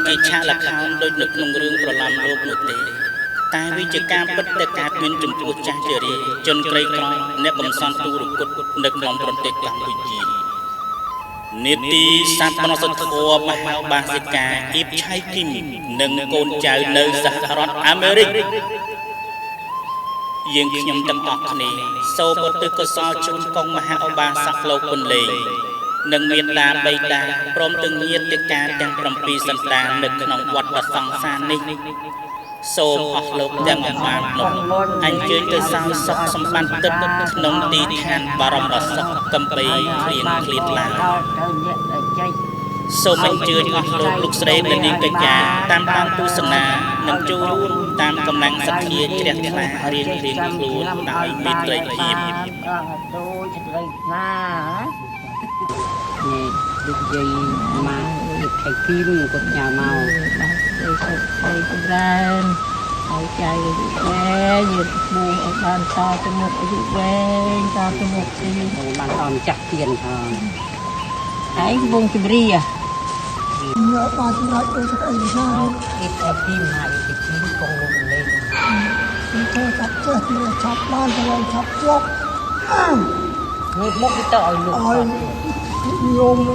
ជាឆាកល្ខោនដូចនៅក្នុងរឿងប្រឡំលោកនោះទេតែវាជាការពិតតែកើតមានចំពោះចាស់ជរាជនក្រីក្រអ្នកកំសត់ទូរគុតនៅក្នុងប្រទេសកម្ពុជានេតិសត្វប្រសិទ្ធធម៌មហាបាសិកាអ៊ីបឆៃគីមនិងកូនចៅនៅសហរដ្ឋអាមេរិកយើងខ្ញុំទាំងអស់គ្នាសូមឧទ្ទិសកុសលជូនកងមហាឧបាសកលោកពន្លេងនិងមានតាបៃតាព្រមទាំងញាតិការទាំង7សន្តាននៅក្នុងវត្តសង្សារនេះសូមអស់លោកទាំងអំបាននោះអញ្ជើញទៅសោយសុខសម្បត្តិទឹកក្នុងទីឋានបរមសុខកំបីគ្លៀងឃ្លាតឡាសូមអញ្ជើញអស់លោកស្រីនាងកញ្ញាតាមដានទស្សនានិងចូលរួមតាមកម្លាំងសទ្ធាជ្រះថ្លារៀងខ្លួនដោយមេត្រីភាពដូចត្រីណានេះដូចយាយមកនេះខៃគីមគាត់ញ៉ាំមកទៅសុខទៅចម្រើនឲ្យចៅវែងយឺតបួងឲ្យបានតទៅមុខអាយុវែងតទៅមុខទីបានអមចាស់ទៀនផងហើយវងជំរាយកបានសម្រាប់ទៅស្អីណានេះខៃគីមហើយខៃគីមកងលោកលេងនេះទៅចាប់ចេះមើលចាប់បានទៅចាប់ជាប់ងើបមុខទៅឲ្យលោកញោមរ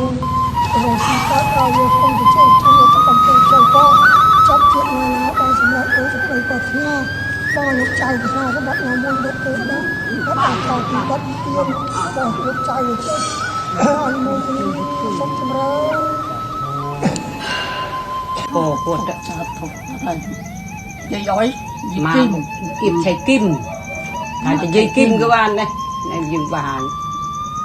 ងស៊ីតាឲ្យយកគង់ទៅចូលទៅកំពុងចូលក៏ចាប់ជាណាបានសម្រាប់ទៅស្អីក៏ស្ងាបងលោកចៅភាសារបស់ណាមួយលោកទៅដល់គាត់បានខំពីបាត់ទៀនបងលោកចៅទៅឲ្យមកសុខចម្រើនពោគាត់ចាប់ធុកហើយយាយអើយមកគីមឆៃគីមហើយទៅយាយគីមក៏បានដែរនៅយើងបាន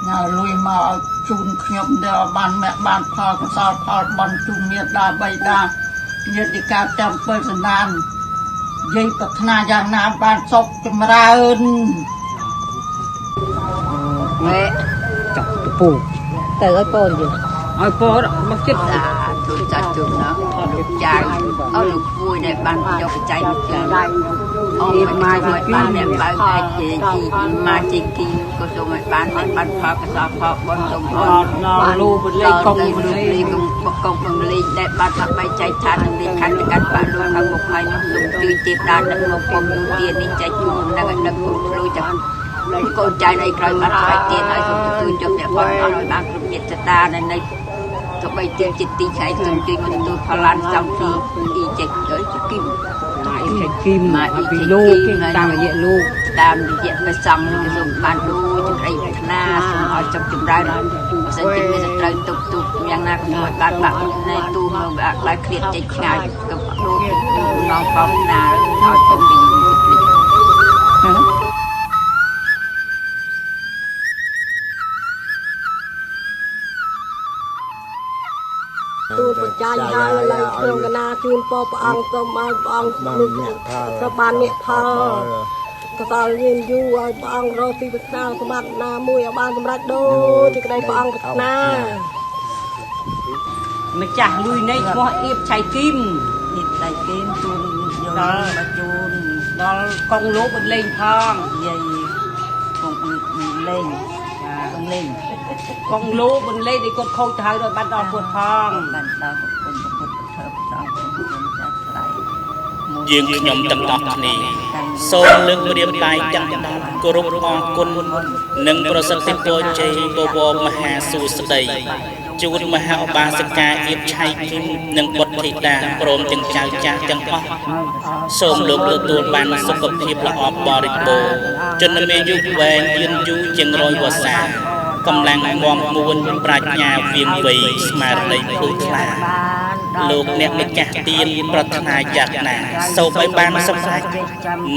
ញ៉ាលុយមកឲ្យជូនខ្ញុំដល់បានមាក់បានផលកសលផលបន់ជូនមានដល់បីដាញាតិការចាំ7សន្តានយាយប្រាថ្នាយ៉ាងណាបានសុខចម្រើនម៉ែចុកតពូទៅឲ្យកូនយើងឲ្យពរមកចិត្តទូចាត់ជុំណាចាយអើលោកគួយដែលបានយកបច្ច័យមកចាយអូមកឲ្យបានអ្នកបើកឯជាជីមកជីគីក៏សូមឲ្យបានអ្នកបានផលកសលផលបនសូមអរបានលោកបលេងកងបលេងបកងបលេងដែលបានបាក់បច្ច័យឋាននឹងលិខិតទៅកាន់បាក់លោកខាងមុខហើយនោះសូមជួយទៀតដល់ដឹកមកពុំនោះទៀតនេះចែកជូននឹងដឹកពុំលុយចាំកូនចៅនៃក្រោយបានស្វែងទៀតហើយសូមទទួលយកអ្នកបងអស់ឲ្យបានគ្រប់មេត្តានៅទៅបីជាចិត្តទីខែសូមជួយមកទទួលផលានសំពីអ៊ីចេកទៅគីមអ៊ីចេកគីមមកពីលោកគេតាមរយៈលោកតាមរយៈព្រះសង្ឃសូមបានដូចចង្រៃប្រាថ្នាសូមឲ្យចប់ចម្រើនបើសិនជាមានត្រូវទុកយ៉ាងណាខ្ញុំឲ្យបានបាក់នៅទូមកបាក់ខ្លាចឃ្លាតចេញឆ្ងាយក៏ដូចនងប្រំណាឲ្យពុំពីភ្លេចទូលបច្ច័យហើយឡើយក្នុងកណាជូនពរព្រះអង្គសូមឲ្យព្រះអង្គក៏បានអ្នកផលកសលមានយូរឲ្យព្រះអង្គរកទីប្រាថ្នាសម្បត្តិណាមួយឲ្យបានសម្រេចដូចទីក្តីព្រះអង្គប្រាថ្នាម្ចាស់លុយនេះឈ្មោះអៀបឆៃគីមអៀបឆៃគីមជូនដល់ជូនដល់កងលោកបន្លេងផងយាយកងលេងបន្លេងកងលោកបន្លេងនេះគាត់ខូចទៅហើយដល់បាត់ដល់ពុទ្ធផងបានដល់គុណពុទ្ធធម៌ដល់គុណចាស់ស្រ័យយើងខ្ញុំទាំងអស់គ្នាសូមលើកព្រាមដៃទាំងគោរពអរគុណនិងប្រសិទ្ធពរជ័យបវរមហាសួស្តីជូនមហាឧបាសិកាអ៊ីបឆៃគីមនិងបុត្រធីតាព្រមទាំងចៅចាស់ទាំងអស់សូមលោកទទួលបានសុខភាពល្អបរិបូរណ៍ជនមានយុវវែងយឺនយូរជាង100វស្សាកម្លាំងមាំមួនប្រាជ្ញាវាងវៃស្មារតីភ្លឺថ្លាលោកអ្នកម្ចាស់ទានប្រាថ្នាយ៉ាងណាសូមឲ្យបានសម្រេច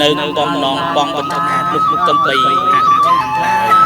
នៅបំណងបងប្រាថ្នាលោកកំបីអធិដ្ឋានឡើយ